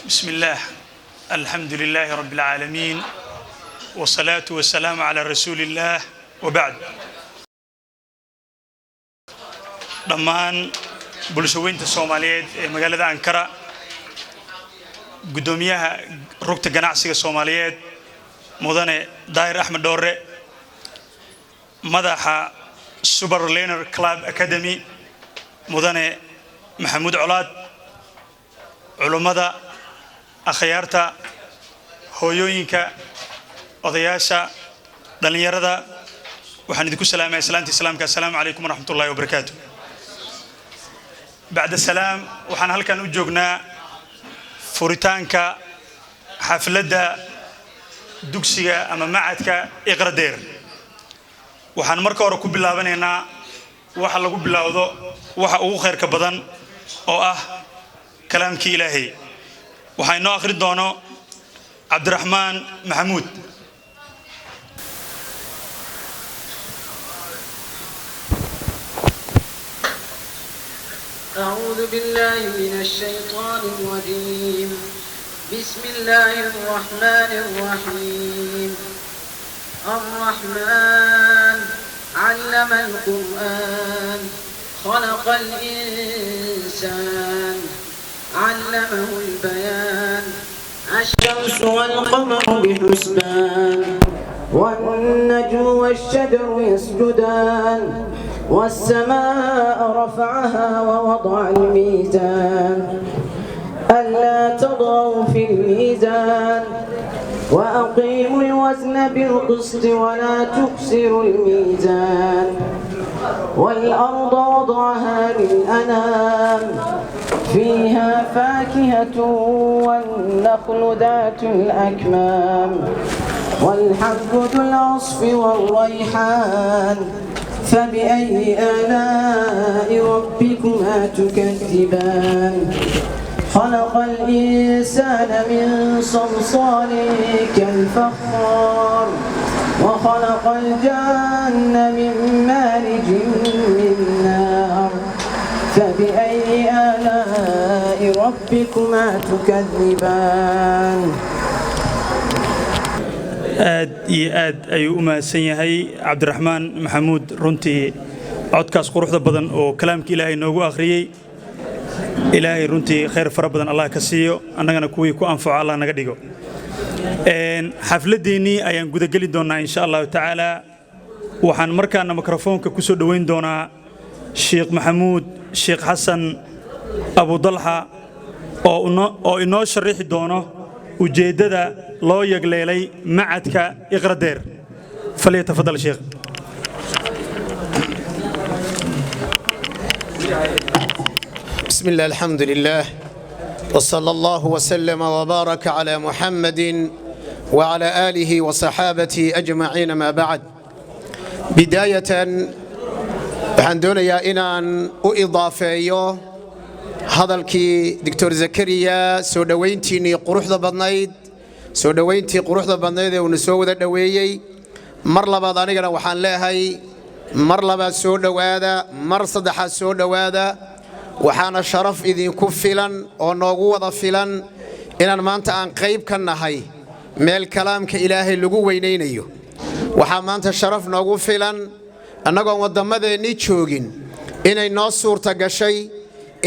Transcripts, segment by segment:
بسم الله الحمد لله رب العالمين والصلاة والسلام على رسول الله وبعد ضمان بلشوينت الصوماليات مقالة أنكرة قدوميها ركت جناعسي الصوماليات مدن داير أحمد دورة مدح سوبر لينر كلاب أكاديمي مدن محمود علاد علماء أخيارتا هويوينكا odayaasha dhalinyarada waxaan idinku salaamay islaamka assalaamu alaykum wa rahmatullahi wa barakaatuh bacda salaam waxaan halkan u joognaa furitaanka xafladda dugsiga ama macadka iqradeer waxaan marka hore ku bilaabanaynaa waxa lagu bilaawdo waxa ugu khayrka badan oo ah kalaamkii ilaahay waxaan noo akhrin doono Abdurrahman Mahmoud أعوذ بالله من الشيطان الرجيم بسم الله الرحمن الرحيم الرحمن علم القرآن خلق الإنسان علمه البيان الشمس والقمر بحسبان والنجم والشجر يسجدان والسماء رفعها ووضع الميزان ألا تطغوا في الميزان وأقيموا الوزن بالقسط ولا تكسروا الميزان والأرض وضعها للأنام فيها فاكهة والنخل ذات الأكمام والحب ذو العصف والريحان فبأي آلاء ربكما تكذبان خلق الإنسان من صلصال كالفخار وخلق الجن من مارج من نار فبأي آلاء ربكما تكذبان aad iyo aad ayuu u mahadsan yahay Cabdiraxmaan Maxamuud runtii codkaas quruxda badan oo kalaamka Ilaahay noogu akhriyay Ilaahay runtii khayr fara badan Allah ka siiyo annagana kuwii ku anfaco Allah naga dhigo xafladeeni ayaan guda gali doonaa insha Allah taala waxaan markaana mikrofoonka ku soo dhaweyn doonaa Sheikh Maxamuud Sheikh Xasan Abu Dalha oo inoo sharixi doono ujeedada loo yagleelay macadka iqradeer falyatafadal sheekh بسم الله الحمد لله وصلى الله وسلم وبارك على محمد وعلى آله وصحابته أجمعين ما بعد بداية عندنا يا إنان وإضافة هذا الكي دكتور زكريا سودوينتيني قروح ذا بدنايد سودوينتي قروح ذا بدنايد ونسوي ذا دويي مر لبعض أنا وحن لهاي مر لبعض سودوادا مر صدح سودوادا وحنا شرف إذن كفلا ونقوة فلا إن ما أنت عن قريب كنا هاي مال كلام كإله اللجوء وينينيو وحنا أنت شرف نقوة فلا أنا قام ودمده نيتشوجين إن الناس صورة جشي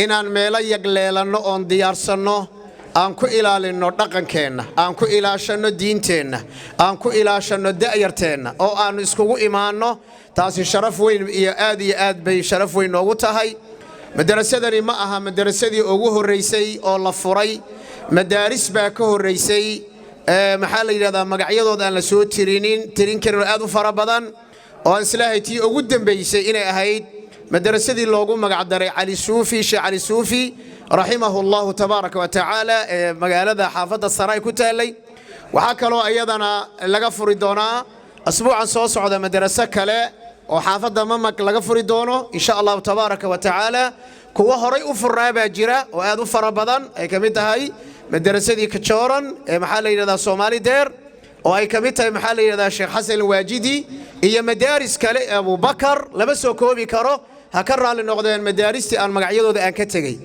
inaan meelo yagleelano oon diyaarsano aan ku ilaalino dhaqankeena aan ku ilaashano diinteena aan ku ilaashano da'yarteena oo aan iskugu imaano taasi sharaf weyn iyo aad bay sharaf weyn ugu tahay madrasadani ma aha madrasadii ugu horeysay oo la furay madaaris baa ka horeysay maxaa la yiraahdaa magacyadooda aan la soo tirin karin aad u fara badan oo islaahay tii ugu dambeysay inay ahayd مدرسة اللوجو مقعدري علي سوفي شيخ علي سوفي رحمه الله تبارك وتعالى مقالة حافظة السراي كتالي وحكلوا أيضا لقفر دونا أسبوعا صوص على مدرسة كلا وحافظة ممك لقفر دونه إن شاء الله تبارك وتعالى كوا هري أفر رابع جرا وهذا فربضان أي كميتها هاي مدرسة دي كتشورن محل إلى الصومالي دير وأي كميتها محل إلى الشيخ حسن الواجدي هي مدارس كلا أبو بكر لبسوا كوبي كرو هكرر لنقدين مدارستي أن مقعيدو ده أن كتجي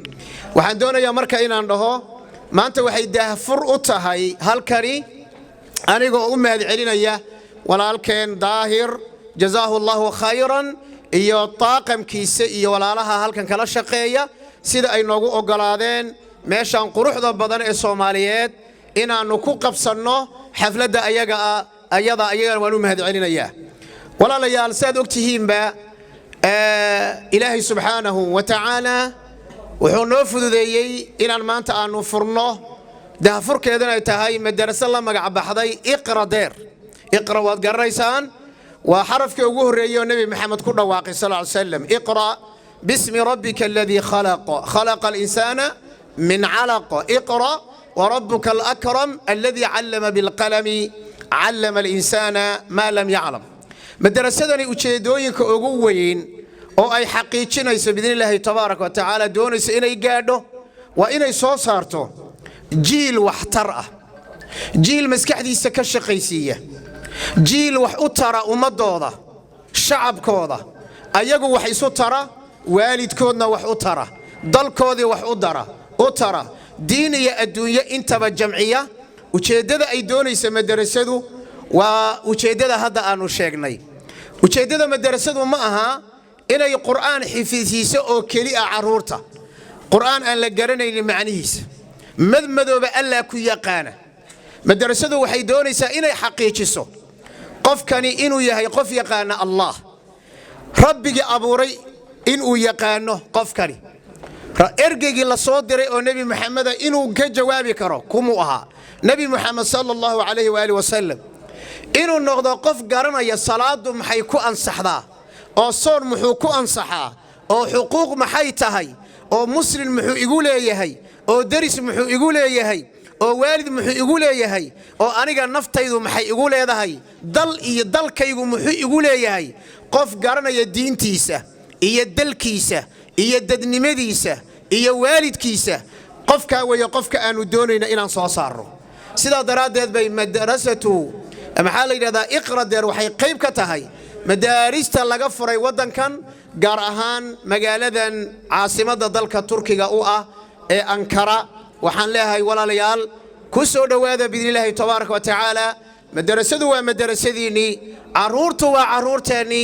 وحندونا يا مركا إن عنده maanta waxay daahfur u tahay halkani anigoo u mahad celinaya walaalkeen daahir jazaahu allahu khayran iyo taaqamkiisa iyo walaalaha halkan kala shaqeeya sida ay noogu ogolaadeen meeshan quruxda badan ee Soomaaliyeed inaanu ku qabsanno xafladda ayada waan u mahad celinayaa walaalayaal saad ogtihiinba ilaahay subhanahu wa ta'ala wuxuu noo fududeeyay inaan maanta aanu furno daahfurkeedana ay tahay madrasa la magac baxday iqra waad garanaysaan waa xarafkii ugu horeeyay nabi maxamed ku dhawaaqay sallallahu alayhi wasallam iqra bismi rabbika alladhi khalaqa al-insana min 'alaq iqra wa rabbuka al-akram alladhi 'allama bil qalami 'allama al-insana ma lam ya'lam madrasadani ujeedooyinka ugu weyn oo ay xaqiijinayso bidnillaahi tabaaraka wa ta'ala doonayso inay gaadho waa inay soo saarto jiil waxtar ah jiil maskaxdiisa ka shaqaysiiya jiil wax u tara ummadooda shacabkooda ayagu wax isu tara waalidkoodna wax u tara dalkoodii wax u tara diin iyo adduunyo intaba jamciya ujeedada ay doonayso madrasadu waa ujeedada hadda aanu sheegnay ujeedada madrasadu ma aha inay qur'aan xifdiso oo kali ah caruurta qur'aan aan la garanaynin macnihiisa madmadooba alla ku yaqaana madrasadu waxay doonaysaa inay xaqiijiso qofkani inuu yahay qof yaqaana Allah rabbigi abuuray inuu yaqaano qofkani ergeygi la soo diray oo nabi maxamed inuu ka jawaabi karo kumu aha nabi maxamed sallallahu alayhi wa alihi wasallam inuu noqdo qof garanaya salaadu maxay ku ansaxdaa oo soon muxuu ku ansaxaa oo xuquuq maxay tahay oo muslim muxuu igu leeyahay oo daris muxuu igu leeyahay oo waalid muxuu igu leeyahay oo aniga naftaydu maxay igu leedahay dal iyo dalkaygu muxuu igu leeyahay qof garanaya diintiisa iyo dalkiisa iyo dadnimadiisa iyo waalidkiisa qofka weeye qofka aanu doonayna inaan soo saaro sida daraadeed bay madrasatu maxaa la yiraahdaa iqradeer waxay qayb ka tahay madaarista laga furay wadankan gaar ahaan magaaladan caasimada dalka Turkiga u ah ee Ankara waxaan leeyahay walaalayaal ku soo dhawaada bidnillaahi tabaaraka wa ta'ala madrasadu waa madrasadiini caruurtu waa caruurteeni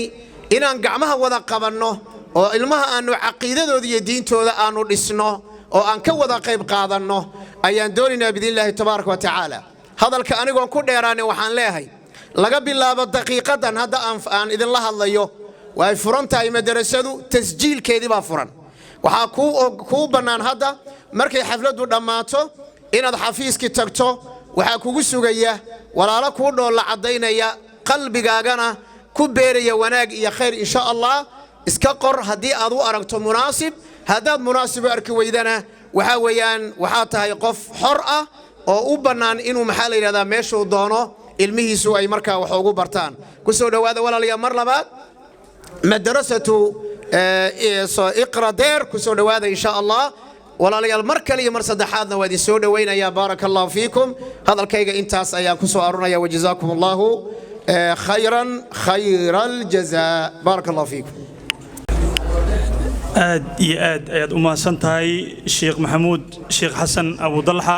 inaan gacmaha wada qabanno oo ilmaha aanu aqeedadooda iyo diintooda aanu dhisno oo aan ka wada qayb qaadanno ayaan doonaynaa bidnillaahi tabaaraka wa ta'ala hadalka anigoon ku dheeraanay waxaan leeyahay laga bilaabo daqiiqadan hadda aan idin la hadlayo way furan tahay madrasadu tasjiilkeedii baa furan waxa ku banaan hadda markay xafladu dhamaato inaad xafiiski tagto waxa kugu sugaya walaalo ku dhool cadeynaya qalbigaagana ku beeraya wanaag iyo khayr insha Allah iska qor hadii aad u aragto munaasib hadaad munaasib arki weydana waxa weeyaan waxa tahay qof xor ah oo u banaan inuu maxaa la yiraahdaa meeshuu doono ilmihiisu ay markaa wax ugu bartaan ku soo dhawaada walaalayaal mar labaad madrasatu iqradeer ku soo dhawaada insha Allah walaalayaal mar kale iyo mar saddexaadna waa idin soo dhaweynaya barakallahu fiikum hadalkayga intaas ayaan ku soo arunaya wajazaakumullahu khayral jazaa barakallahu fiikum aad iyo aad ayaad u mahadsantahay sheekh maxamuud sheekh xasan abu dalxa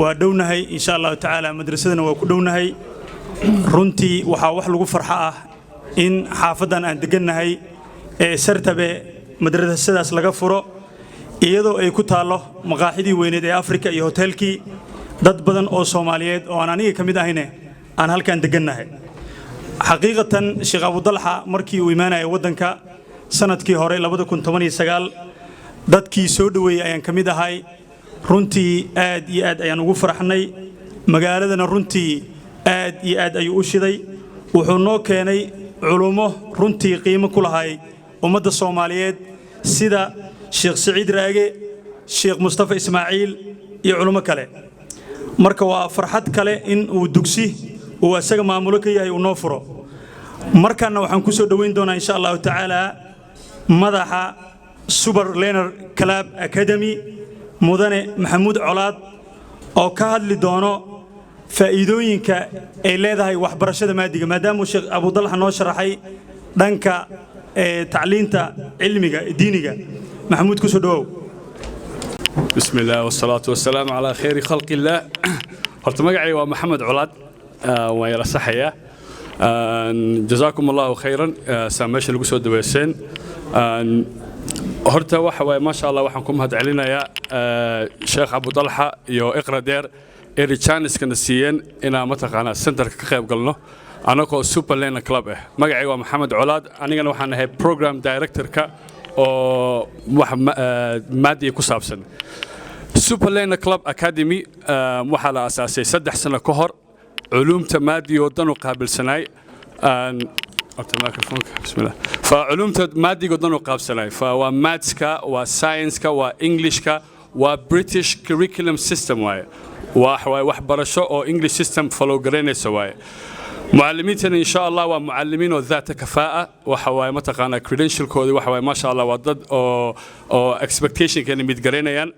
waa dhownahay insha Allah taala madrasadana waa ku dhownahay runtii waxa wax lagu farxa ah in xaafadan aan degannahay ee sartabe madrasadaas laga furo iyadoo ay ku taalo maqaaxidii weyneed ee Afrika iyo hotelkii dad badan oo Soomaaliyeed oo aan aniga kamid ahayne aan halkan degannahay xaqiiqatan sheekh abu dalxa markii uu iimaanay wadanka sanadkii hore 2019 dadkii soo dhaweeyay ayaan kamid ahay runtii aad iyo aad ayaan ugu faraxnay magaaladana runtii aad iyo aad ayuu u shiday wuxuu noo keenay culumo runtii qiimo ku lahay ummadda Soomaaliyeed sida Sheekh Saciid Raage Sheekh Mustafa Ismaaciil iyo culumo kale marka waa farxad kale in uu dugsi uu asaga maamulo ka yahay uu noo furo markana waxaan ku soo dhaweyn doonaa insha Allah taala madaxa Super Learner Club Academy mudane Maxamuud Colaad oo ka hadli doono faa'iidooyinka ay leedahay waxbarashada maadiga maadaama Sheekh Abu Dalxa noo sharaxay dhanka tacliinta cilmiga diiniga Maxamuud ku soo dhawow بسم الله والصلاة والسلام على خير خلق الله. horta magacay waa Maxamed Colaad waa yara saxaya. جزاكم الله خيرا سامش lagu soo dhaweyseen. horta waxa way ma sha Allah waxaan ku mahad celinayaa Sheekh Abu Talha iyo Iqra Deer ee chance-kana siiyeen inaan mataqaana center ka qayb galno anagoo Super Lane Club ah. magacay waa Maxamed Colaad anigana waxaan ahay program director-ka oo wax maadi ku saabsan. Super Lane Club Academy waxaa la asaasay 3 sano ka hor علومته مادي ودنو قابل سناي بسم الله فعلومته مادي ودنو قابل سناي فوا ماتسكا وساينسكا وانجليشكا وبريتش كريكولم سيستم واي واح برشو او انجليش سيستم فلو جرينيس واي معلميتنا ان شاء الله ومعلمين ذات كفاءه وحواي متقانا كريدنشال كودي وحواي ما شاء الله ودد او اكسبكتيشن كان ميدغرينيان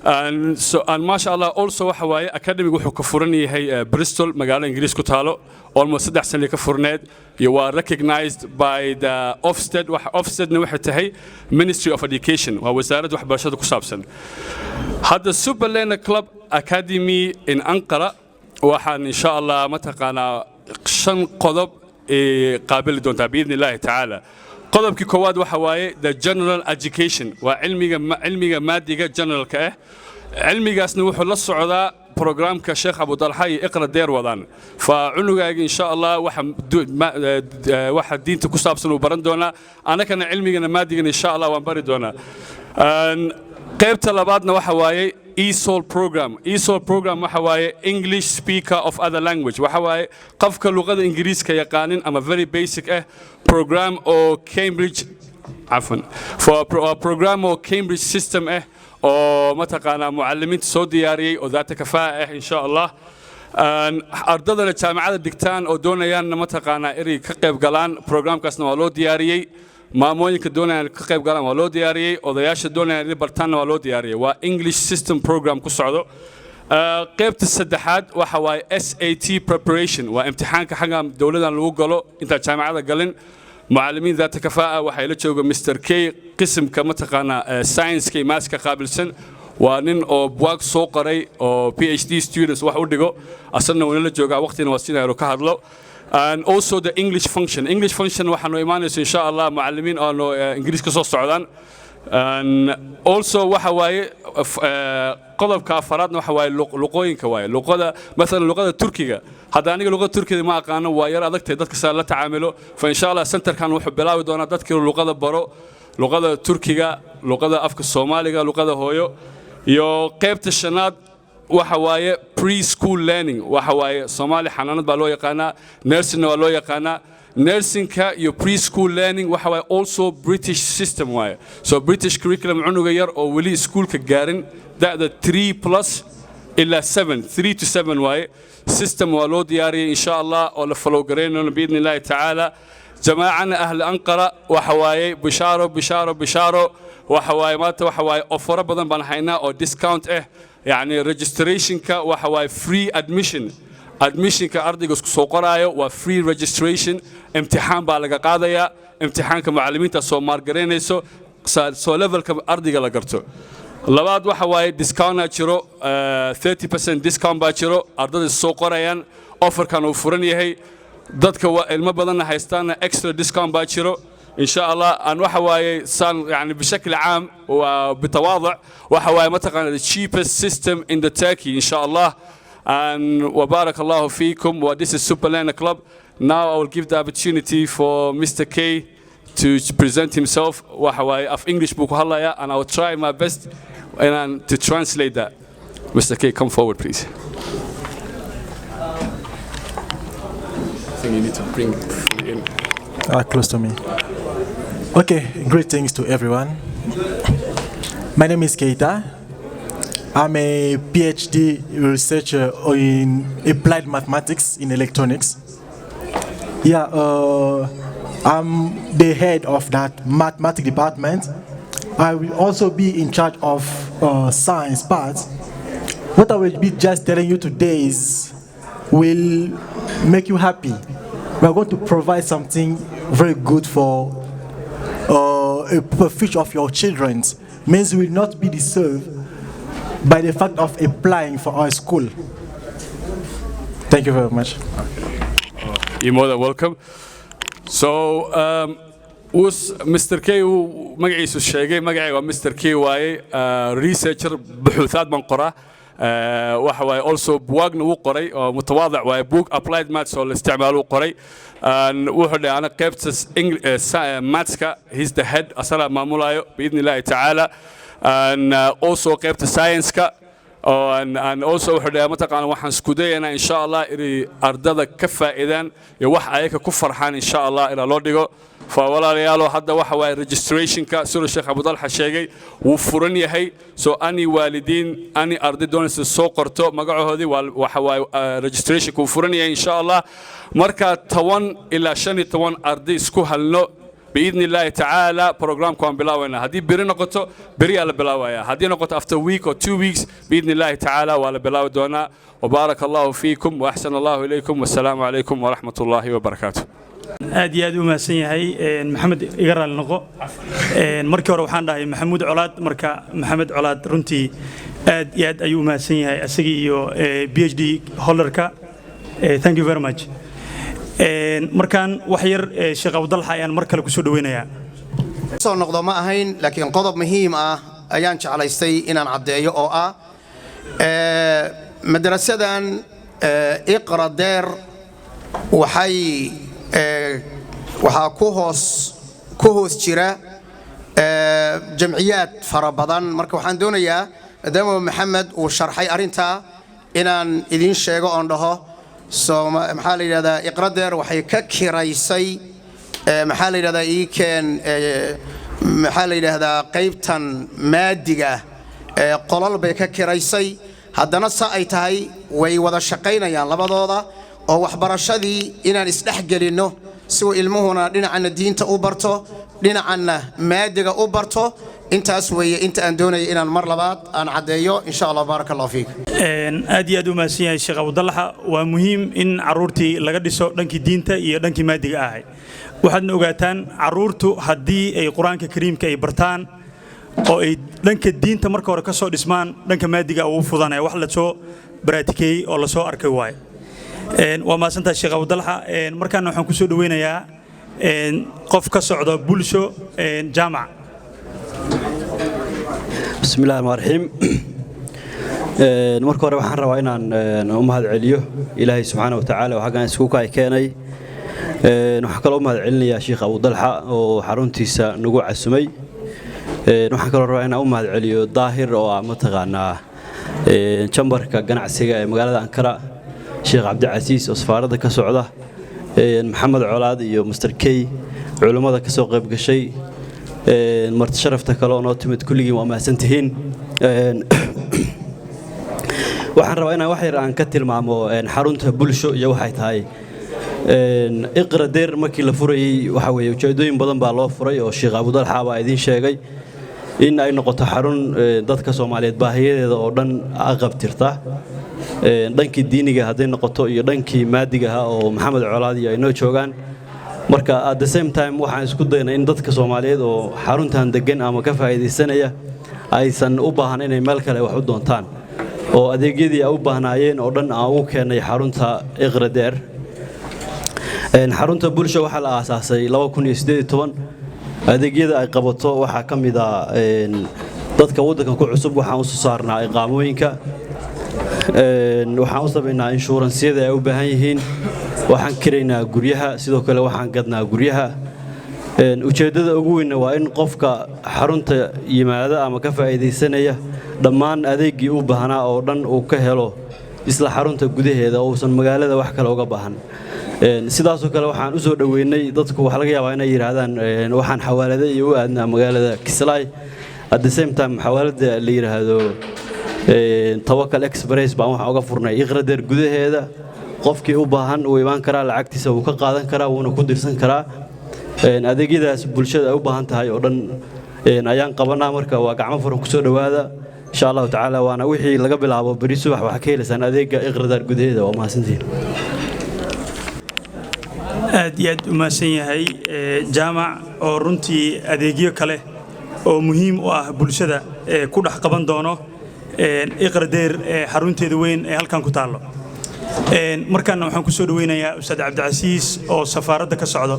and mashallah also waxa waaye academy wuxuu ka furan yahay Bristol magaalada Ingiriis ku taalo almost 3 sano ka furneed you are recognized by the Ofsted waxay tahay Ministry of Education waa wasaaradda waxbarashada ku saabsan hadda Super Lane Club Academy in Ankara waxaan insha Allah mataqaana 5 qodob qaabili doonta biidnillaahi taala qodobkii koowaad waxa waaye the general education waa cilmiga maadiga generalka ah cilmigaasna wuxuu la socdaa programka Sheekh Abu Talha iyo Iqra Deer wadaan fa cunugaaga insha Allah waxa diinta ku saabsan uu baran doona anakana cilmigana maadigana insha Allah waan bari doona qaybta labaadna waxa waaye ESOL program waxa waaye English speaker of other language waxa waaye qofka luqada Ingiriiska yaqaanin ama very basic program oo Cambridge for a program oo Cambridge system oo mataqaana muallimiinta soo diyaariyay oo daata kafaa insha Allah ardadana jaamacada digtaan oo doonayaan mataqaana inay ka qayb galaan programkaasna waa loo diyaariyay maamooyinka doonayaan ka qayb galaan waa loo diyaariyay odayaasha doonayaan inay bartaan waa loo diyaariyay waa English system program ku socdo qaybta saddexaad waxa waaye SAT preparation waa imtixaanka xagga dawladda lagu galo inta jaamacada galin معلمين ذات كفاءة وحيلا جوجو مستر كي قسم كما تقانا ساينس كي ماسكا قابلسن وانين او بواق سوقري او PhD students waxa u dhigo asana wala jooga waqtina wasina ro ka hadlo and also the English function waxaanu imaanayso insha Allah macallimiin oo Ingiriis ka soo socdaan and also waxa waaye qodobka afaraadna waxa waaye luqooyinka waaye luqada mesela luqada Turkiga hadda aniga luqada Turkiga ma aqaano waa yar adagtay dadka saa la tacaamilo fa insha Allah centerkan wuxuu bilaawi doonaa dadka luqada baro luqada Turkiga luqada afka Soomaaliga luqada hooyo iyo qaybta shanaad waxa waaye preschool learning waxa waaye Soomaali xanaanad baa loo yaqaanaa nursing waa loo yaqaanaa nursingka iyo preschool learning waxa waaye also British system waaye so British curriculum cunuga yar oo wali iskuulka gaarin da'da 3+ ila 7 3 to 7 waaye system waa loo diyaariyay insha Allah oo la follow gareyno biidnillaahi taala جماعنا أهل أنقرة وحواي بشارة وحواي مات وحواي أوفر بدن بنحينا أو discount يعني registration كا وحواي free admission كأرضي جس سوقرايو و free registration امتحان بالغ قاضية امتحان كمعلمين تسو مارجرين سو level كأرضي جل قرتو لبعض وحواي discount أشرو 30% discount بأشرو أرضي السوقرايان offer كانوا فرني هي dadka ilmo badan haystaan extra discount baa jiro insha Allah aan waxa waaye san yani bishakl aam wa bitawaadu waxa waaye mataqaan the cheapest system in the Turkey insha Allah and wa barakallahu feekum wa this is Super Lane Club now I will give the opportunity for Mr. K to present himself waxa waaye of English book halaya and I will try my best and to translate that Mr. K come forward please you need to bring in. Close to me. Okay, greetings to everyone. My name is Keita. I'm a PhD researcher in applied mathematics in electronics. Yeah, I'm the head of that mathematics department. I will also be in charge of science part. What I will be just telling you today is will make you happy. We are going to provide something very good for a future of your children. Means we will not be disturbed by the fact of applying for our school. Thank you very much. You're more than welcome. So, who's Mr. K magaciisu sheegay magacayga waa Mr. K waaye researcher buxuusaad baan qoraa waxa waaye also buugna uu qoray oo mutawaadic waaye book applied maths oo la isticmaalo qoray wuxuu dhahay ana qaybta mathska he's the head asala maamulayo biidnillahi taala and also qaybta science-ka and also wuxuu dhahay mataqaana waxaan isku dayaynaa insha Allah inay ardada ka faa'iidaan iyo wax ayaga ku farxaan insha Allah ila loo dhigo فوالله هذا واحد registration كسر الشيخ أبو طلحة شيء وفرني هي so أني والدين أني أرضي دون السوق قرطو مقعه هذه واحد registration كوفرني إن شاء الله مركا توان إلى شن توان أرضي سكو هلنو بإذن الله تعالى program كون بلاوينا هذه برينا قطو بري على بلاويا هذه نقطة after week or 2 weeks بإذن الله تعالى وعلى بلاو دونا وبارك الله فيكم وأحسن الله إليكم والسلام عليكم ورحمة الله وبركاته. aad iyo aad u mahadsan yahay maxamed iga raali noqo markii hore waxaan dhahay maxamuud colaad marka maxamed colaad runtii aad iyo aad ayuu u mahadsan yahay asaga iyo PhD holderka thank you very much markaan wax yar Sheekh Abu Dalha ayaan mar kale ku soo dhaweynayaa soo noqdo ma ahayn laakiin qodob muhiim ah ayaan jeclaystay inaan cadeeyo oo ah madrasadan iqra deer waxay waxaa ku hoos jira jamciyaad fara badan marka waxaan doonayaa maadaama maxamed uu sharxay arinta inaan idin sheego oon dhaho maxaa la yidhahdaa iqra deer waxay ka kiraysay maxaa la yidhahdaa maxaa la yidhahdaa qaybtan maadiga qolal bay ka kiraysay haddana sa ay tahay way wada shaqaynayaan labadooda oo waxbarashadii inaan isdhex gelino si uu ilmuhuna dhinacana diinta u barto dhinacana maadiga u barto intaas weeye inta aan doonayay inaan mar labaad aan cadeeyo insha Allah barakallahu fiik aad iyo aad u mahadsan yahay Sheekh Abu Dalha waa muhiim in caruurtii laga dhiso dhankii diinta iyo dhankii maadiga ahay waxaadna ogaataan caruurtu haddii ay quraanka kariimka ay bartaan oo ay dhanka diinta marka hore ka soo dhismaan dhanka maadiga uu fudanay wax la soo baraatikeey oo la soo arkay waay waa maasanta Sheekh Abu Dalha markaan waxaan ku soo dhaweynayaa qof ka socdo bulsho jaamac bismillaahir rahmaanir rahiim marka hore waxaan rabaa inaan u mahad celiyo Ilaahay subhanahu wa ta'ala waxa aan isku keenay waxaan kale u mahad celinayaa Sheekh Abu Dalha oo xaruntiisa nagu casumay waxaan kale rabaa inaan u mahad celiyo Daahir oo mataqaanaa chamberka ganacsiga ee magaalada Ankara Sheekh Abdi Aziz oo safaarada ka socda Maxamed Colaad iyo Mr. K culimada ka soo qayb gashay marti sharafta kale oo noo timid kulligii waa mahadsantihiin waxaan rabaa inaan wax yar aan ka tilmaamo xarunta bulsho iyo waxay tahay iqra deer markii la furayay waxa weeye ujeedooyin badan baa loo furay oo Sheekh Abu Dalha baa idin sheegay in ay noqoto xarun dadka Soomaaliyeed baahiyadeeda oo dhan aqabtirta dhankii diiniga haday noqoto iyo dhankii maadiga oo Maxamed Colaad iyo ay noo joogan marka at the same time waxaan isku daynaa in dadka Soomaaliyeed oo xaruntan degan ama ka faa'iideysanaya aysan u baahan inay meel kale wax u doontaan oo adeegyadii ay u baahnaayeen oo dhan aan u keenay xarunta iqra deer xarunta bulsho waxa la aasaasay 2018 adeegyada ay qabato waxa kamid ah dadka wadanka ku cusub waxaan u soo saarnaa iqaamooyinka waxaan u sameynaa insurance-yada ay u baahan yihiin waxaan kireynaa guryaha sidoo kale waxaan gadnaa guryaha ujeedada ugu weyn waa in qofka xarunta yimaada ama ka faa'iideysanaya dhammaan adeegii u baahnaa oo dhan uu ka helo isla xarunta gudaheeda oo san magaalada wax kale uga baahan sidaas oo kale waxaan u soo dhaweynay dadku wax laga yaabaa inay yiraahdaan waxaan xawaalada iyo u aadnaa magaalada Kislay at the same time xawaalada la yiraahdo Tawakkal Express baan waxa uga furnay iqra deer gudaheeda qofkii u baahan uu iman kara lacagtiisa uu ka qaadan karaa wuuna ku dirsan karaa adeegyadaas bulshada ay u baahan tahay oo dhan ayaan qabanaa marka waa gacmo furan ku soo dhawaada insha Allah ta'ala waana wixii laga bilaabo bari subax waxa ka helaysan adeega iqra deer gudaheeda waa mahadsantiin aad iyo aad u mahadsan yahay jaamac oo runtii adeegyo kale oo muhiim u ah bulshada ku dhex qaban doono iqradeer xarunteeda weyn ee halkan ku taalo markaana waxaan ku soo dhaweynayaa ustaad cabdicasiis oo safaaradda ka socdo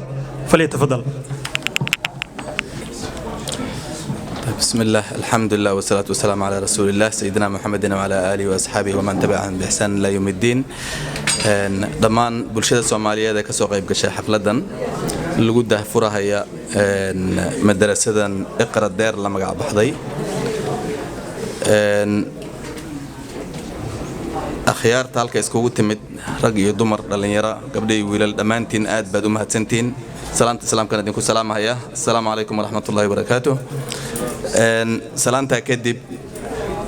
falyatafadal. بسم الله الحمد لله والصلاة والسلام على رسول الله سيدنا محمد وعلى آله وأصحابه ومن تبعهم بإحسان إلى يوم الدين. ضمان بلشة الصومالية ذاك سوق يبقى حفلة الوجودة فرها هي مدرسة اقرأ الدار لما قاعد بحضي أخيار تالك يسكو تمد رجي دمر لين يرى قبل ويل الأمانتين آد بدو مهتسنتين سلام كانت نكون سلام هيا السلام عليكم ورحمة الله وبركاته. سلامتا كدب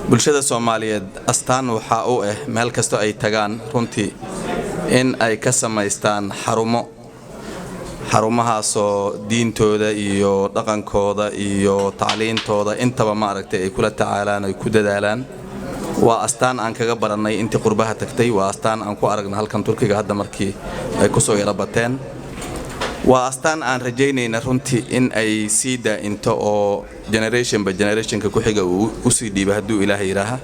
بلشة الصومالية أستان وحاوه مال كستو أي تجان رنتي إن أي كسم يستان حرمها سو دين تودا إيو دقن كودا إيو تعلين تودا أنت بمعركة كل تعالان وكل دالان وأستان أنك جبرناي أنت قربها تكتي وأستان أنكو أرجنا هالكن تركي هذا مركي كسو يربطين وأستان أن رجيني نرنتي إن أي سيدا أنت أو generation by generation كحاجة وسيدي بهدو إلهي راها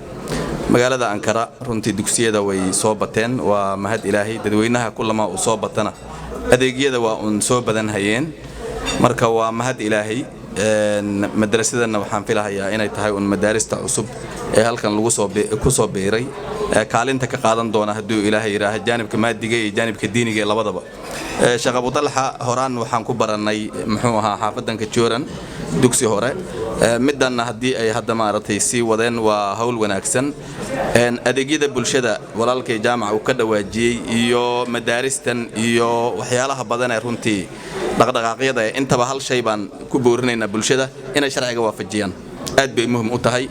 مقالة أنكرا رنتي دكسية دا ويصوبتين ومهد إلهي تدوينها كل ما أصوبتنا أديجية دا وأنصوبتن هيين مركا ومهد إلهي مدرسة دنا وحن في لها هي إنها تهاي مدارس تعصب هل كان لوصو كوصو بيري كالين تكقادن دونا هدو إلهي راه جانب كمادي جاي جانب كديني جاي لبضبا شغب طلحة هوران وحن كبرناي محوها حافظن كتشورن دكسي هورا مدنا هدي أي هذا ما رتي سي ودين وهول وناكسن أديجيد بولشدا ولالك جامعة وكذا وجي يو مدارستن يو وحيالها بدنا رنتي دقيقة أنت بهال شيء بان كبورنا بولشدا إن شرعي وافجيان أد بمهم أتهاي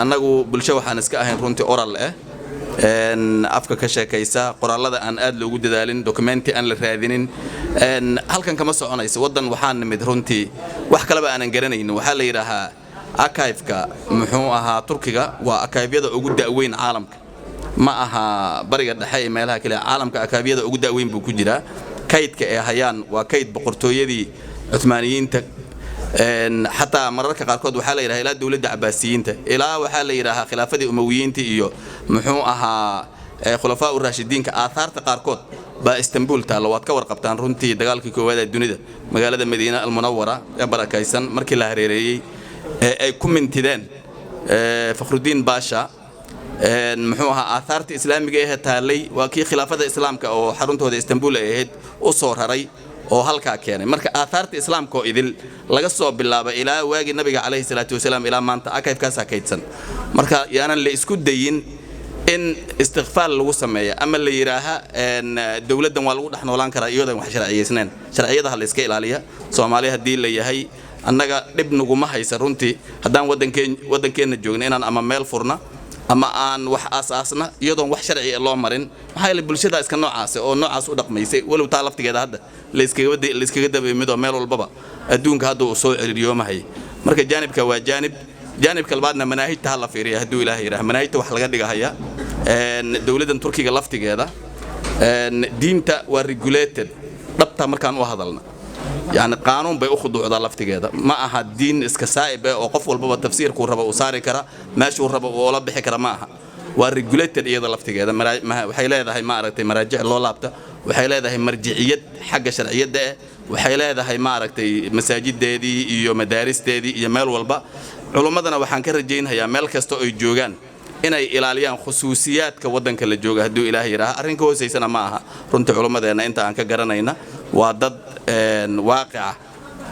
أنا جو بولشة وحنسك أهين رنتي أورال أن أفكا كشاكيسا قرار لذا أن أد لوجود دالين دوكمنتي أن الرادينين أن هل كان كما سعنا يسودن وحان مدرونتي وحكلا بقى أنا جرنين وحال يراها أكايفكا محوها تركيا وأكايفيدا وجود وين عالمك معها بريد حي مالها كلا عالمك أكايفيدا وجود وين بوجودها كيد كأهيان وكيد بقرطوية دي عثمانيين حتى مرات قاركود وحال يراها إلى دولة عباسيين إلى وحال يراها خلافة أمويين تيو محوها خلفاء الراشدين كآثار قاركود باستنبول تالوات كور قبطان رنتي دقالك كوادة الدنيا مقالة المدينة المنورة يبرا كايسان مركي لاهريري أي كومنتيدان فخر الدين باشا محوها آثار إسلامية تالي وكي خلافة الإسلام كأو حرنته هذا استنبول إهد أصور هري أو هالكا كياني مركا آثار الإسلام كو إذل لقصوا بالله إلى واجي النبي عليه الصلاة والسلام إلى ما أنت أكيد كاسا كيتسن مركا يعني اللي إسكود دين إن استغفار الوسمية أما اللي يراها إن دولة دموالو نحن ولا نكره يودا وحشرعية سنين شرعية ده الإسكيل عليها سوماليها دي اللي هي أنك ابن جماعة يسرونتي هدان ودن كين الجوجن إن أنا أمام ميل فرنا أما أن وح أساسنا يودا وحشرعية الله مرن هاي اللي بلشة إسكان نوع عاصي أو نوع عاصي ودق ميسي ولو تعرفت كده هذا اللي إسكيده بمدو ميل والبابا أدون كهذا صوع اليوم هاي مركز جانب جانب كالبعضنا مناهج تهلا في ريه هدو إلهي راه مناهج توحلقات دقة هيا دولة تركيا لفتي كده دينتا وريجوليتد ربطها مركان وهذلنا يعني قانون بيأخذوا عضال لفتي كده ما أحد دين إسكسائب أو قف والبابا تفسير كوربا وصاري كرا ماشي وربا ولا بحكرا معها وريجوليتد إيضا لفتي كده وحيلا هذا هي معركة مراجع الله لابته وحيلا هذا هي مرجعية حق شرعية ده وحيلا هذا هي معركة مساجد دي يو مدارس دي يمال والبا علماءنا وحن كرجين هي مال كستو يجوجان inay ilaaliyaan khusuusiyaadka wadanka la jooga haduu ilaahay yiraahdo arrinka hooseysana ma aha runta culimadeena inta aan ka garanayna waa dad waaqica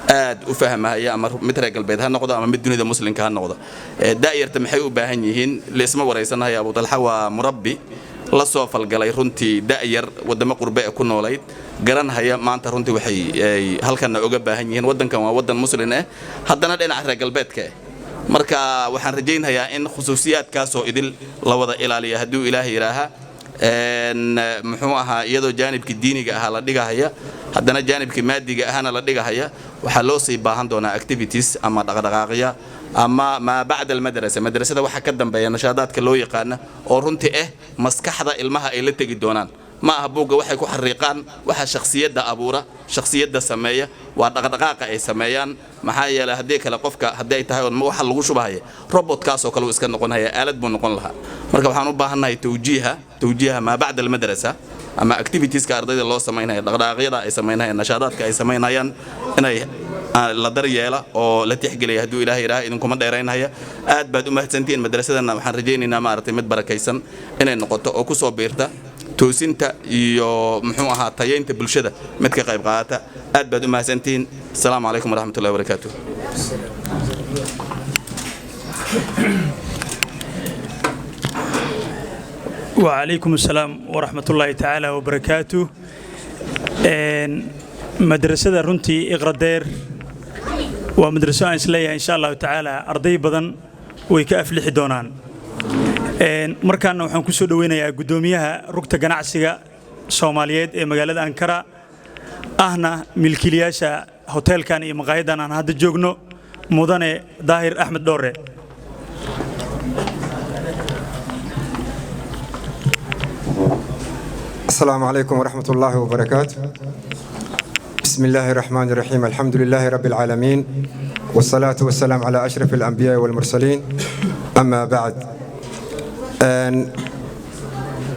aad u fahmaya ama mid reer galbeed ha noqdo ama mid dunida muslimka ha noqdo daayirta maxay u baahan yihiin leesma wareysanahay Abu Talha waa murabbi la soo falgalay runtii daayir wadamo qurbe ku noolayd garanhaya maanta runtii waxay halkan uga baahan yihiin wadankan waa wadan muslim ah haddana dhinaca reer galbeedka marka waxaan rajaynayaa in khusuusiyaadkaas oo idil la wada ilaaliyo haduu ilaahay yiraaha muxuu ahaa iyadoo jaanibka diiniga ah la dhigahaya haddana jaanibka maadiga ahna la dhigahaya waxa loo sii baahan doonaa activities ama dhaqdhaqaaqyo ama ma bacda madrasada waxa ka dambeeya nashaadaadka loo yaqaan oo runtii maskaxda ilmaha ay la tagi doonaan ma aha buugga waxay ku xariiqaan waxa shakhsiyadda abuura shakhsiyadda sameeya waa dhaqdhaqaaqa ay sameeyaan maxaa yeelay haddii kale qofka haddii ay tahay waxa lagu shubahaya robotkaas oo kale uu iska noqonaya aalad buu noqon lahaa marka waxaan u baahannahay tawjiiha ma bacda almadrasa ama activitieska ardayda loo sameeynayo dhaqdhaqaaqyada ay sameynayaan nashaadaadka ay sameynayaan inay la daryeela oo la tixgeliya hadduu ilaahay yidhaaha idinkuma dheeraynaya aad baad u mahadsantihiin madrasadana waxaan rajaynaynaa maaragtay mid barakaysan inay noqoto oo ku soo biirta toosinta iyo muxuu ahaa tayeynta bulshada mid ka qayb qaata aad baad u mahadsantihiin assalaamu calaykum waraxmatullahi wabarakaatuh وعليكم السلام ورحمة الله تعالى وبركاته مدرسة رنتي إغردير ومدرسة إسلامية إن شاء الله تعالى أرضي بدن ويكافلح دونان markaana waxaan ku soo dhaweynayaa gudoomiyaha rugta ganacsiga Soomaaliyeed ee magaalada Ankara ahna milkiilayaasha hotelkan iyo maqaayadan aan hadda joogno mudane Daahir Axmed Dhoore السلام عليكم ورحمة الله وبركاته بسم الله الرحمن الرحيم الحمد لله رب العالمين والصلاة والسلام على أشرف الأنبياء والمرسلين أما بعد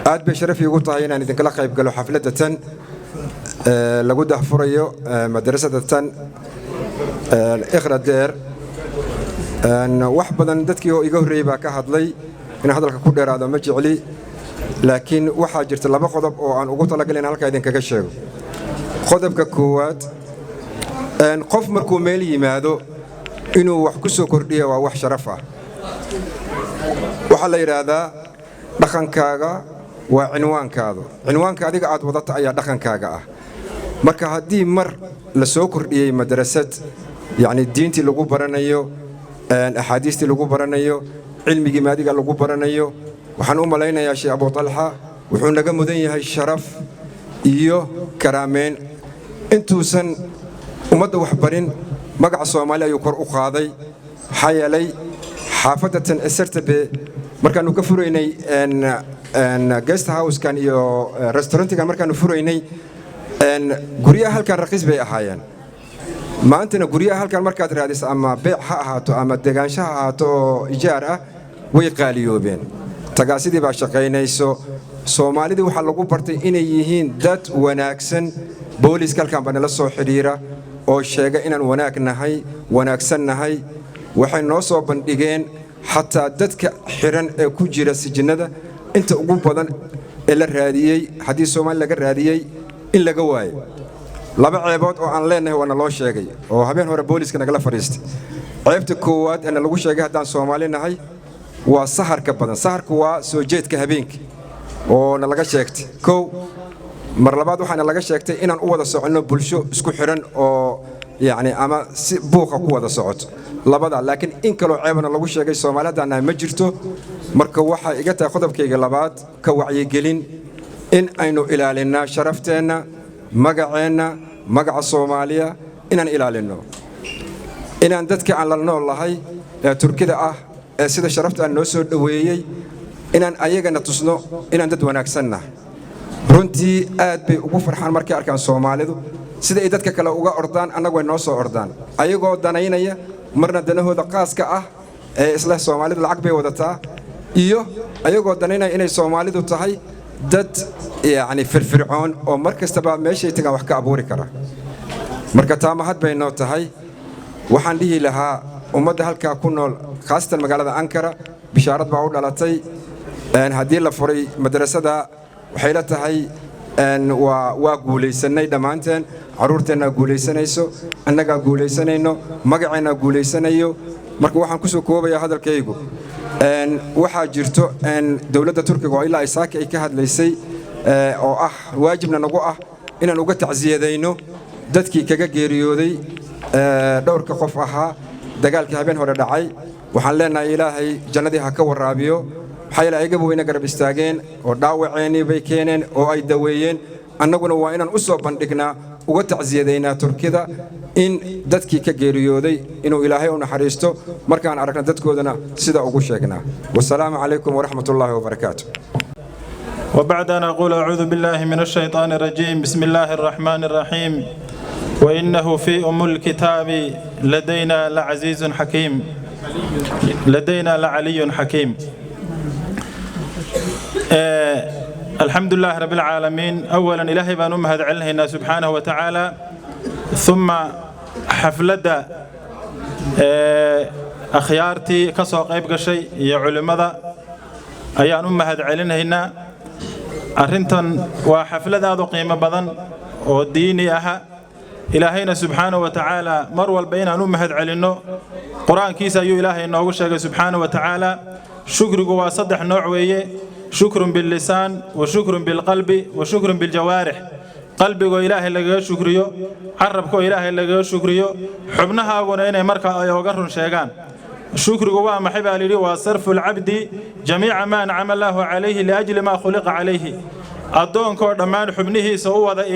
aad bay sharaf iigu tahay inaan idinkala qayb galo xafladda tan lagu dahfurayo madrasada tan Iqradeer wax badan dadkii oo iga horreeyay baa ka hadlay in hadalka ku dheeraado ma jecli laakiin waxaa jirta laba qodob oo aan ugu talagalay in halka idinkaga sheego qodobka koowaad qof markuu meel yimaado inuu wax ku soo kordhiyo waa wax sharaf ah waxa la yiraahdaa dhaqankaaga waa cinwaanka adiga aad wadata ayaa dhaqankaaga ah marka haddii mar la soo kordhiyey madrasad yani diintii lagu baranayo axaadiistii lagu baranayo cilmigii maadiga lagu baranayo waxaan u malaynayaa Sheekh Abu Talha wuxuu naga mudan yahay sharaf iyo karaameyn intuusan ummadda wax barin magaca Soomaaliya ayuu kor u qaaday xayalay xaafadatan Asartabe markaanu ka furaynay guest house kan iyo restaurantigan markaanu furaynay guryaha halkan raqiis bay ahaayeen maantana guryaha halkan markaad raadiso ama beec ha ahaato ama degaansho ha ahaato oo ijaar ah way qaaliyoobeen tagaasidii baa shaqaynayso Soomaalida waxa lagu bartay inay yihiin dad wanaagsan booliiska halkan baa nala soo xiriira oo sheega inaan wanaagsan nahay waxay noo soo bandhigeen xataa dadka xiran ee ku jira sijinada inta ugu badan ee la raadiyay haddii Soomaali laga raadiyay in laga waayo laba ceebood oo aan leenahay waana loo sheegay oo habeen hore booliiska nagala fariistay ceebta koowaad ee lagu sheegay haddaan Soomaali nahay waa saharka badan saharku waa soo jeedka habeenkii oo laga sheegtay kow mar labaad waxaana laga sheegtay inaan u wada socono bulsho isku xiran oo يعني أما بوقة قوة صعود لبضع لكن إن كلو عيبنا لو شيء جاي سومالي دعنا مجرته مركب واحد إجت خذ بكي جلبات كوعي جلين إن أينو إلى لنا شرفتنا مجعنا مجع الصومالية إن إلى لنا إن عندك على النور الله هاي تركيا سيد شرفت أن نسود وياي إن أيجنا تصنع إن عندك وناكسنا runtii aad bay ugu farxaan markay arkaan Soomaalidu sida ay dadka kale uga ordaan anagu way noo soo ordaan ayagoo danaynaya marna danahooda qaaska ah ee isla Soomaalidu lacag bay wadataa iyo ayagoo danaynaya inay Soomaalidu tahay dad yani firfircoon oo markastaba meeshay tagaan wax ka abuuri kara marka taamahad bay noo tahay waxaan dhihi lahaa ummadda halka ku nool khaasatan magaalada Ankara bishaarad baa u dhalatay haddii la furay madrasada waxay la tahay waa guulaysanay dhamaanteen caruurteena guulaysanayso annaga guulaysanayno magaceena guulaysanayo marka waxaan ku soo koobayaa hadalkaygu waxa jirto dawladda Turkiga oo ilaa isaaka ay ka hadlaysay oo ah waajibna nagu ah inaan uga tacsiyadayno dadkii kaga geeriyooday dhowrka qof ahaa dagaalkii habeen hore dhacay waxaan leenahay ilaahay jannadii ha ka waraabiyo حيل أيجابه وين قرب استاجين ودعوة bay keeneen oo ay daweeyeen annaguna waa inaan u soo bandhignaa uga tacsiyadeynaa Turkida in dadkii ka geeriyooday inuu Ilaahay u naxariisto markaan aragna dadkoodana sida ugu sheegnaa wassalaamu calaykum wa rahmatullaahi wa barakaatuh وبعد أن أقول أعوذ بالله من الشيطان الرجيم بسم الله الرحمن الرحيم وإنه في أم الكتاب لدينا لعزيز حكيم لدينا لعلي حكيم. الحمد لله رب العالمين. أولا إلهي بأنهم هذا علهنا سبحانه وتعالى ثم حفلة أخيارتي كسوق يبقى شيء يا علماء أيان هذا علهنا أرنتن وحفلة هذا قيمة بدن وديني أها إلهينا سبحانه وتعالى مروى البين أن هذا علنه قرآن كيس أيو إلهي إنه سبحانه وتعالى شكر جوا صدح نوعية شكر باللسان وشكر بالقلب وشكر بالجوارح. قلبي إلهي اللي شكريو عربك إلهي اللي شكريو حبنها ونين مركا يوقرن شيغان. شكر جوا محبة لي وصرف العبد جميع ما نعم الله عليه لأجل ما خلق عليه. أدون كور دمان حبنه سوى ذا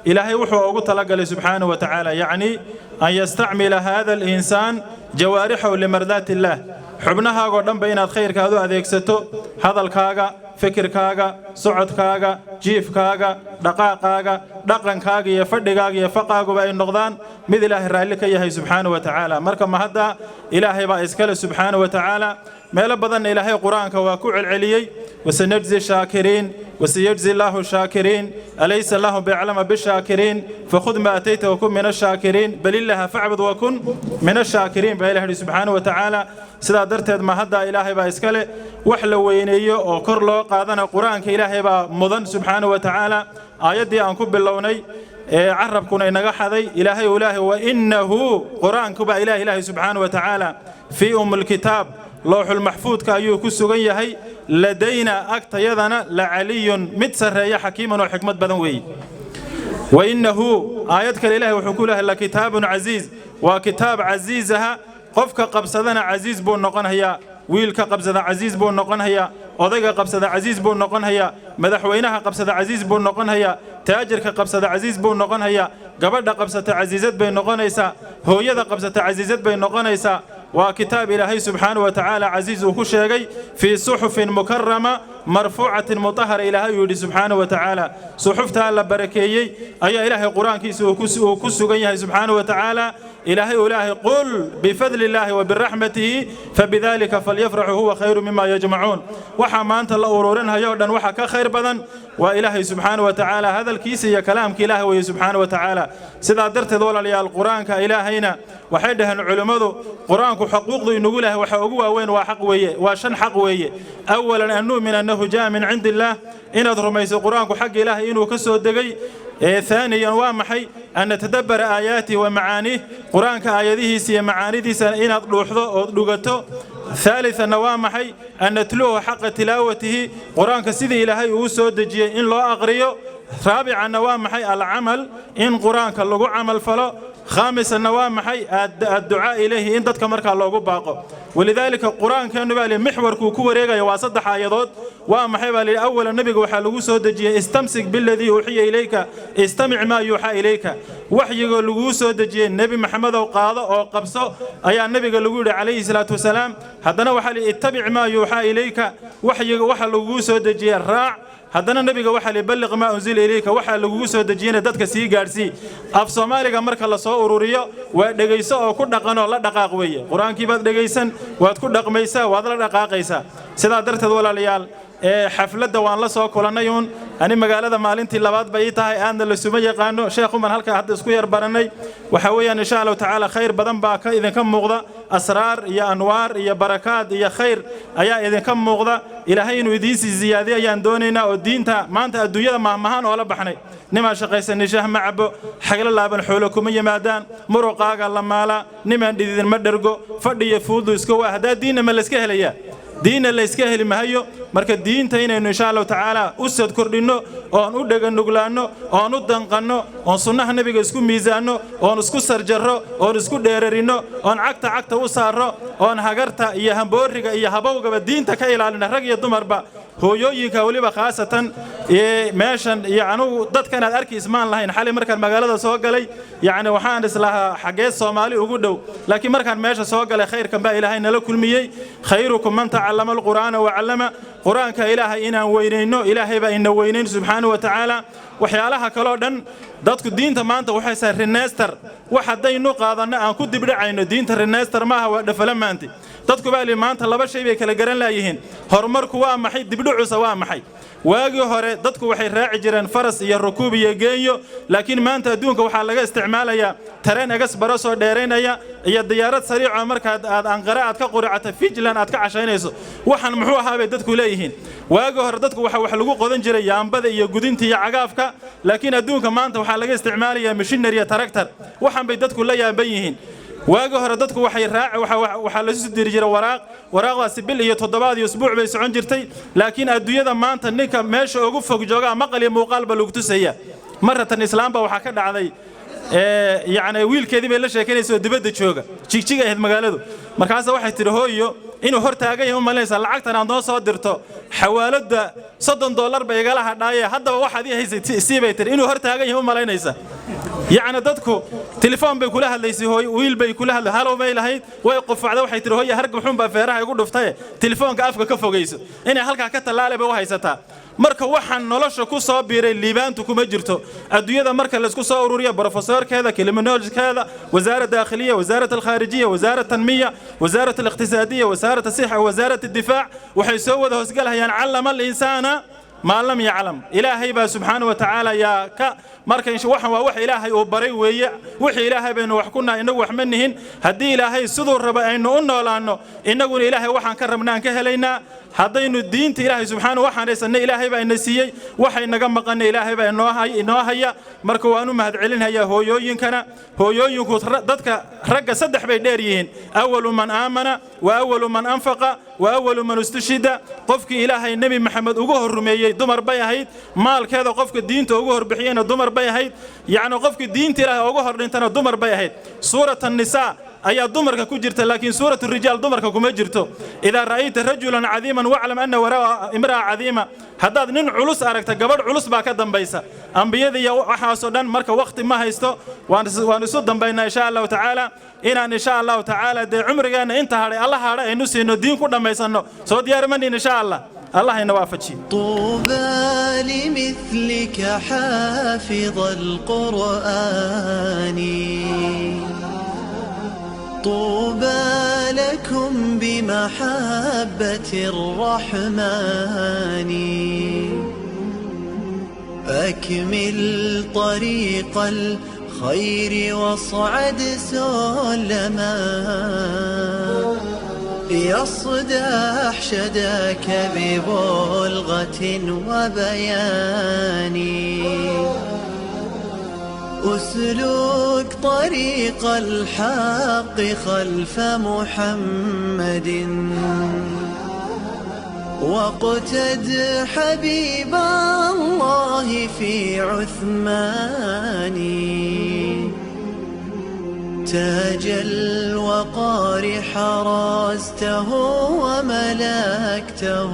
إلهي وحو أقول تلقى سبحانه وتعالى يعني أن يستعمل هذا الإنسان جوارحه لمرضات الله. حبنها قدام بين الخير كذا هذيك ستو هذا الكاغا فكر كاغا صعد كاغا جيف كاغا دقاق كاغا دقن كاغا يفرد كاغا يفقاغ بين نقدان مثل الله الرالك يهي سبحانه وتعالى. مركب ما هذا إلهي بإسكال سبحانه وتعالى ما لبضن إلهي قرآن كواكوع العليي وسنجزي الشاكرين وسيجزي الله الشاكرين أليس الله بعلم بالشاكرين فخذ ما أتيت وكن من الشاكرين بل الله فاعبد وكن من الشاكرين بإله سبحانه وتعالى. سيدا درتد ما هدا إلهي بإسكاله وحلو وينيو وكرلو قادنا قرآن كإلهي بمضن سبحانه وتعالى آياتي أنكب باللوني عرب كنا نجح هذي إلهي وإنه قرآن كبا إلهي سبحانه وتعالى في الكتاب لوح المحفوظ كأيو كسوغي هي لدينا أكت يدنا لعلي متسر يا حكيما وحكمة بدنوي. وإنه آياتك الإله وحكوله لكتاب عزيز وكتاب عزيزها قفك قبصدنا عزيز بون نقن هي ويلك قبصد عزيز بون نقن هي أضيق قبصد عزيز بون نقن هي مدحوينها قبصد عزيز بون نقن هي تاجرك قبصد عزيز بون نقن هي قبل قبصد عزيزات بين نقن يسا هو يذا قبصد عزيزات بين نقن يسا. وكتاب إلهي سبحانه وتعالى عزيز وكشيغي في صحف مكرمة مرفوعة مطهرة إلهي يودي سبحانه وتعالى. صحفتها لبركيي أي إلهي قرآن كيس وكسوغي سبحانه وتعالى إلهي قل بفضل الله وبرحمته فبذلك فليفرحوا هو خير مما يجمعون. وحما أنت الله أورورنها يودا وحكا خير بدن وإلهي سبحانه وتعالى هذا الكيس هي كلام كإلهي سبحانه وتعالى. سيدا درت ذولا لي القرآن كإلهينا وحيدها العلماء قرآن حقوق ذي نقوله وحقوقه وين وحق ويه وشن حق ويه. أولا أن نؤمن أنه جاء من عند الله إن أظهر ميس القرآن حق إلهي إنه كسو الدقي. ثانيا وامحي أن نتدبر آياته ومعانيه قرآن كآياته سي معاني دي إن لغته. ثالثا نوامحي أن نتلوه حق تلاوته قرآن كسيدي إلهي وسو دجي إن لو أغريو. رابعا نوامحي العمل إن قرآن كاللغو عمل فلو. خامسا نوامحي الدعاء إليه إن دتك مركا لوغو باقو. ولذلك القرآن كان بالي محور كوكو ريغا يواصدح آيادات وامحي بالي أول النبي وحا لغو سو دجي استمسك بالذي يوحي إليك استمع ما يوحى إليك. وحي لغو سو دجي النبي محمد وقاضى وقبصه أي النبي لغو عليه الصلاة والسلام هذا وحا اتبع ما يوحى إليك وحي لغو سو دجي الراع هذا النبي وحى يبلغ ما أنزل إليك وحى لغو سو دجينا دتك سي غارسي أف سوماليغا marka la soo ururiyo waa dhageyso oo ku dhaqan oo la dhaqaaq weeye quraanki baad dhageysan waad ku dhaqmaysaa waad la dhaqaaqaysaa sida darteed walaalayaal xafladda waan la soo kulanay ani magaalada maalintii labaad bay tahay aan la suma yaqaano sheekhu man halka hadda isku yar baranay waxa weeyaan insha Allah taala khayr badan baa ka idin ka muuqda asraar iyo anwaar iyo barakaad iyo khayr ayaa idin ka muuqda ilaahay inuu idin sii ziyaadiyo ayaan doonaynaa oo diinta maanta adduunyada maahmahan oo la baxnay nima shaqaysan shaah macabo xagla laaban xoolo kuma yimaadaan muruqaaga la maala niman dhidin ma dhergo fadhiyo fuudu iska waahda diinna ma la iska helaya diinna la iska heli maayo marka diinta inaynu insha Allah taala u sad kordhino oo u dhagan nuglaano oo u danqano oo sunnaha nabiga isku miisaano oo isku sarjaro oo isku dheerarino oo cagta u saaro oon hagarta iyo hambooriga iyo habowgaba diinta ka ilaalina rag iyo dumarba hooyooyinka waliba khaasatan meeshan iyo anugu dadkan aad arki ismaan lahayn xalay markaan magaalada soo galay yani waxaan islahaa xagee Soomaali ugu dhow laakiin markaan meesha soo galay khayrkan baa Ilaahay nala kulmiyay khayrukum man ta'allama al-Qur'ana wa 'allama quraanka Ilaahay inaan weyneyno Ilaahay baa ina weyneyn subhanahu wa ta'ala waxyaalaha kale oo dhan dadku diinta maanta waxay saar renester wax hadaynu qaadano aan ku dibdhacayno diinta renester maaha waa dhafalamaanti dadku baa maanta laba shay bay kala garan laayihiin horumarku waa maxay dibdhucusa waa maxay waagi hore dadku waxay raaci jireen faras iyo rukuub iyo geeyo laakiin maanta adduunka waxa laga isticmaalayaa tareen express oo dheereynaya iyo diyaarad sariic oo marka aad anqara aad ka quracata Fijlan aad ka cashaynayso waxan muxuu ahaa bay dadku leeyihiin waagi hore dadku waxa lagu qodan jiray yaambada iyo gudinta iyo cagaafka laakiin adduunka maanta waxa laga isticmaalayaa machinery iyo tractor waxan bay dadku la yaaban yihiin waagi hore dadku waxay raaci waxa la soo diri jiray waraaqdaasi bil iyo toddobaad iyo usbuuc bay socon jirtay laakiin adduunyada maanta ninka meesha ugu fog jooga maqal iyo muuqaal ba lagu tusaya maratan islaamba waxa ka dhacday يعني wiilkeedii bay la sheekanayso dibadda jooga jigjiga ahayd magaaladu markaas waxay tiri hooyo inuu hortaagan yahay malaysa lacagtan aan soo dirto xawaalada $30 bay igala hadhaayay haddaba waxaad haysay siibay tiri inuu hortaagan yahay malaynaysa يعني dadku telefoon bay kula hadlaysay hooyo wiil bay kula hadlay halo bay lahayd way qofacda waxay tiri hooyo hargab xun baa feeraha igu dhuftay telefoonka afka ka fogeyso inay halka ka talaalay bay u haysataa marka waxaan nolosha ku soo biiray liibaantu kuma jirto adduunyada marka la isku soo ururiyo professorkeeda criminologikeeda wasaaradda dakhiliya wasaaradda kharijiya wasaaradda tanmiya wasaaradda iqtisaadiya wasaaradda sihha wasaaradda difaac waxay soo wada hoosgalahayaan allama al-insana ما لم يعلم إلهي با سبحانه وتعالى يا ك مركن شو وحنا وح إلهي وبري ويا وح إلهي بينه وحكنا إنه وحمنهن هدي إلهي صدور ربا إنه قلنا ولا إنه نقول إلهي وحنا كرمنا كهلينا هذين الدين إلهي سبحانه وحنا رسلنا إلهي بين نسيه وحي نجمع قلنا إلهي بين إنه هي مركو أنو مهد علينا هي هو ينكنا هو ينكو ضدك رجع صدح بيداريين أول من آمن وأول من أنفق وأول من استشهد قفك إلهي النبي محمد وجوه الرمية دمر بيهيد مال كذا قفك الدين توجه بحيانا دمر بيهيد يعني قفك الدين ترى وجوه الرنتنا دمر بيهيد سورة النساء أي دمر كوجرت لكن سورة الرجال دمر كومجرته إذا رأيت رجلا عظيما واعلم أن وراء امرأة عظيمة هذا نن علوس أركت قبل علوس باكدم بيسا أنبياء ذي وحاسودان مرك وقت ما هيستو ونسودن بيننا إن شاء الله تعالى إن شاء الله تعالى ده عمرك أن أنت هذا الله هذا إنه سينو دين كنا ما يسنو سود يرمني إن شاء الله الله ينوافقك طوبى لمثلك حافظ القرآن طوبى لكم بمحبة الرحمن أكمل طريق الخير واصعد سلما يصدح شداك ببلغة وبيان أسلك طريق الحق خلف محمد واقتد حبيب الله في عثمان تاج الوقار حرزته وملكته